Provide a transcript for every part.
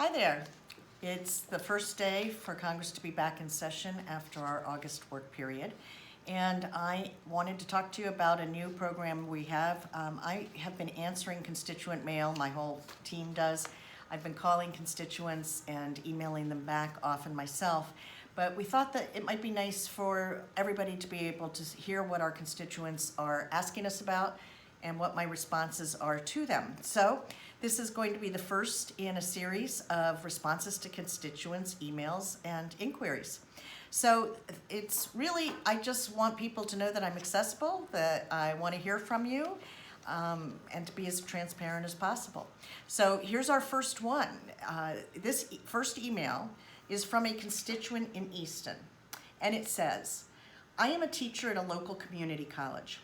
Hi there. It's the first day for Congress to be back in session after our August work period. And I wanted to talk to you about a new program we have. I have been answering constituent mail, my whole team does. I've been calling constituents and emailing them back often myself. But we thought that it might be nice for everybody to be able to hear what our constituents are asking us about and what my responses are to them. So this is going to be the first in a series of responses to constituents' emails and inquiries. So it's really, I just want people to know that I'm accessible, that I want to hear from you, and to be as transparent as possible. So here's our first one. This first email is from a constituent in Easton, and it says, I am a teacher at a local community college.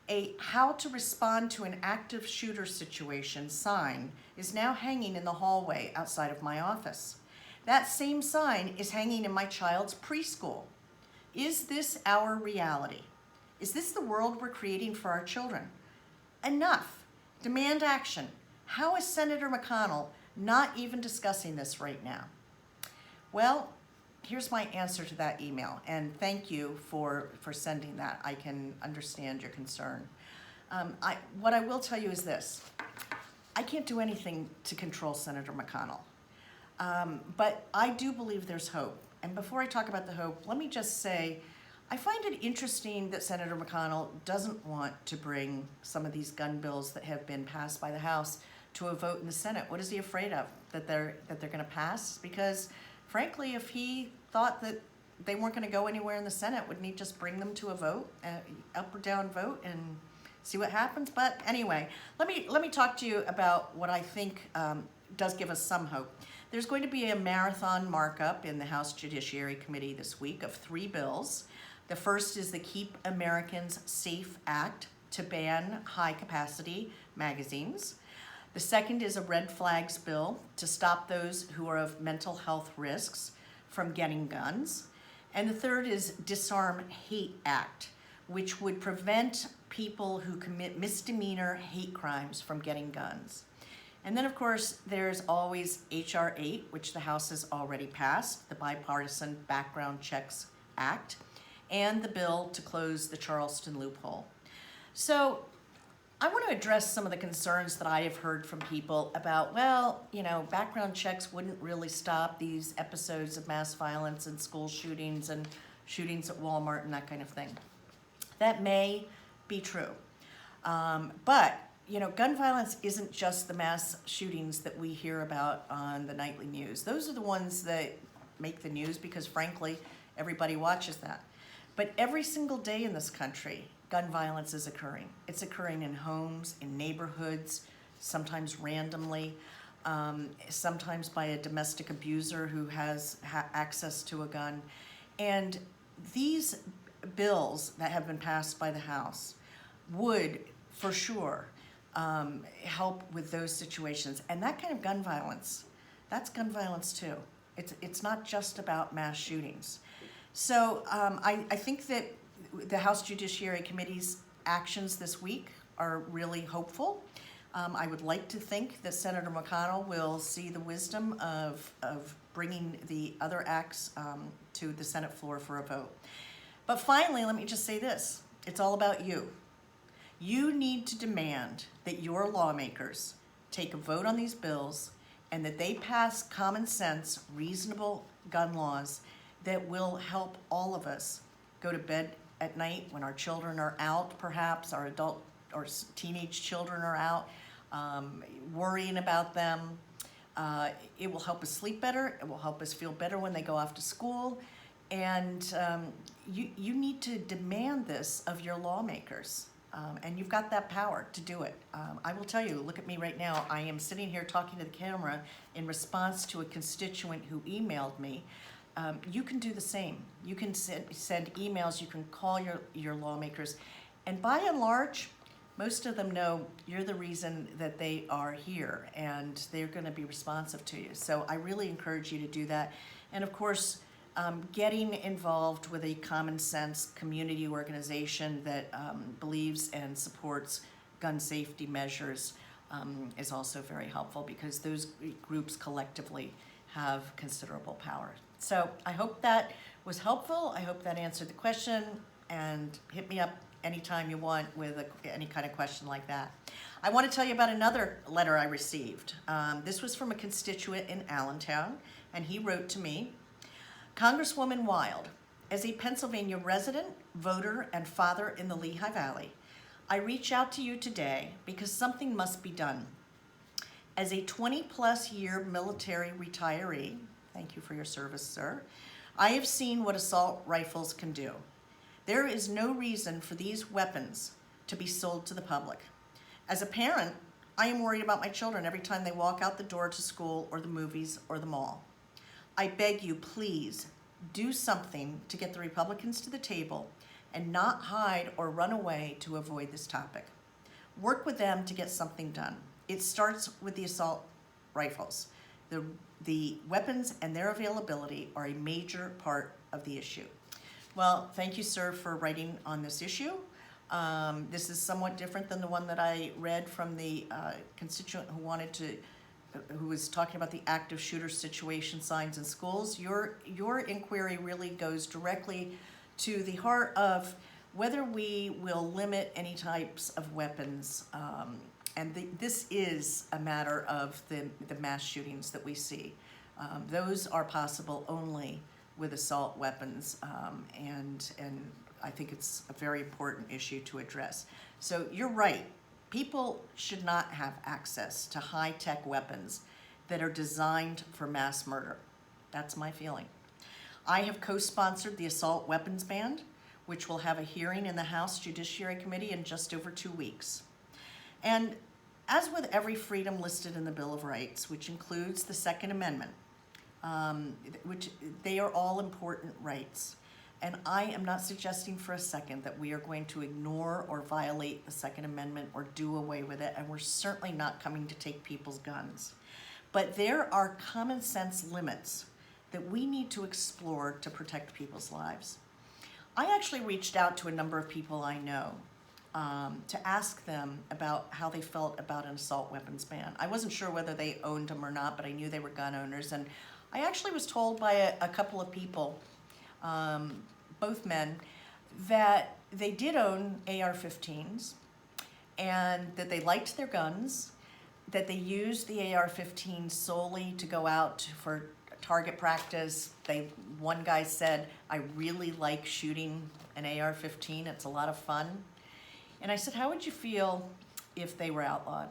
A "How to Respond to an Active Shooter Situation" sign is now hanging in the hallway outside of my office. That same sign is hanging in my child's preschool. Is this our reality? Is this the world we're creating for our children? Enough. Demand action. How is Senator McConnell not even discussing this right now? Well, here's my answer to that email, and thank you for sending that. I can understand your concern. What I will tell you is this. I can't do anything to control Senator McConnell, but I do believe there's hope. And before I talk about the hope, let me just say, I find it interesting that Senator McConnell doesn't want to bring some of these gun bills that have been passed by the House to a vote in the Senate. What is he afraid of? That they're going to pass? Because frankly, if he thought that they weren't going to go anywhere in the Senate, wouldn't he just bring them to a vote, up or down vote, and see what happens? But anyway, let me talk to you about what I think does give us some hope. There's going to be a marathon markup in the House Judiciary Committee this week of 3 bills. The first is the Keep Americans Safe Act to ban high-capacity magazines. The second is a red flags bill to stop those who are of mental health risks from getting guns. And the third is Disarm Hate Act, which would prevent people who commit misdemeanor hate crimes from getting guns. And then, of course, there's always H.R. 8, which the House has already passed, the Bipartisan Background Checks Act, and the bill to close the Charleston loophole. So I want to address some of the concerns that I have heard from people about, well, you know, background checks wouldn't really stop these episodes of mass violence and school shootings and shootings at Walmart and that kind of thing. That may be true. But, you know, gun violence isn't just the mass shootings that we hear about on the nightly news. Those are the ones that make the news because, frankly, everybody watches that. But every single day in this country, gun violence is occurring. It's occurring in homes, in neighborhoods, sometimes randomly, sometimes by a domestic abuser who has access to a gun. And these bills that have been passed by the House would, for sure, help with those situations. And that kind of gun violence, that's gun violence too. It's not just about mass shootings. So I think that the House Judiciary Committee's actions this week are really hopeful. I would like to think that Senator McConnell will see the wisdom of bringing the other acts to the Senate floor for a vote. But finally, let me just say this. It's all about you. You need to demand that your lawmakers take a vote on these bills and that they pass common sense, reasonable gun laws that will help all of us go to bed at night when our children are out, perhaps our adult or teenage children are out, worrying about them. It will help us sleep better. It will help us feel better when they go off to school. And you need to demand this of your lawmakers. And you've got that power to do it. I will tell you, look at me right now. I am sitting here talking to the camera in response to a constituent who emailed me. You can do the same. You can send emails, you can call your lawmakers, and by and large, most of them know you're the reason that they are here, and they're going to be responsive to you. So I really encourage you to do that. And of course, getting involved with a common sense community organization that believes and supports gun safety measures is also very helpful because those groups collectively have considerable power. So I hope that was helpful. I hope that answered the question, and hit me up anytime you want with any kind of question like that. I want to tell you about another letter I received. This was from a constituent in Allentown, and he wrote to me, Congresswoman Wild, as a Pennsylvania resident, voter, and father in the Lehigh Valley, I reach out to you today because something must be done. As a 20-plus year military retiree, thank you for your service, sir, I have seen what assault rifles can do. There is no reason for these weapons to be sold to the public. As a parent, I am worried about my children every time they walk out the door to school or the movies or the mall. I beg you, please, do something to get the Republicans to the table and not hide or run away to avoid this topic. Work with them to get something done. It starts with the assault rifles. The weapons and their availability are a major part of the issue. Well, thank you, sir, for writing on this issue. This is somewhat different than the one that I read from the constituent who was talking about the active shooter situation signs in schools. Your inquiry really goes directly to the heart of whether we will limit any types of weapons. This is a matter of the mass shootings that we see. Those are possible only with assault weapons, and I think it's a very important issue to address. So you're right. People should not have access to high-tech weapons that are designed for mass murder. That's my feeling. I have co-sponsored the assault weapons ban, which will have a hearing in the House Judiciary Committee in just over 2 weeks. And as with every freedom listed in the Bill of Rights, which includes the Second Amendment, which they are all important rights. And I am not suggesting for a second that we are going to ignore or violate the Second Amendment or do away with it, and we're certainly not coming to take people's guns. But there are common sense limits that we need to explore to protect people's lives. I actually reached out to a number of people I know to ask them about how they felt about an assault weapons ban. I wasn't sure whether they owned them or not, but I knew they were gun owners, and I actually was told by a couple of people, both men, that they did own AR-15s and that they liked their guns, that they used the AR-15 solely to go out for target practice. One guy said, I really like shooting an AR-15, it's a lot of fun. And I said, how would you feel if they were outlawed?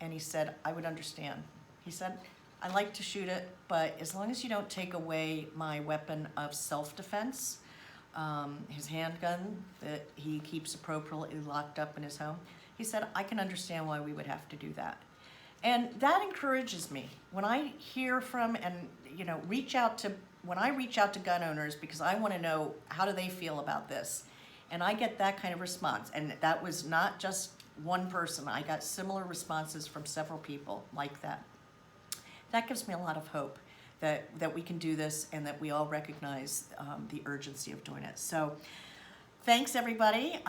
And he said, I would understand. He said, I like to shoot it, but as long as you don't take away my weapon of self-defense, his handgun that he keeps appropriately locked up in his home, he said, I can understand why we would have to do that. And that encourages me when I hear from and when I reach out to gun owners, because I want to know how do they feel about this, and I get that kind of response. And that was not just one person. I got similar responses from several people like that. That gives me a lot of hope that we can do this and that we all recognize the urgency of doing it. So thanks, everybody.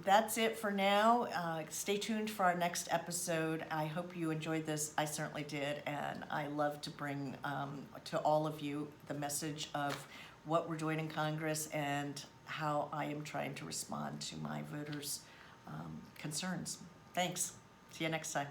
That's it for now. Stay tuned for our next episode. I hope you enjoyed this. I certainly did, and I love to bring to all of you the message of what we're doing in Congress and how I am trying to respond to my voters' concerns. Thanks. See you next time.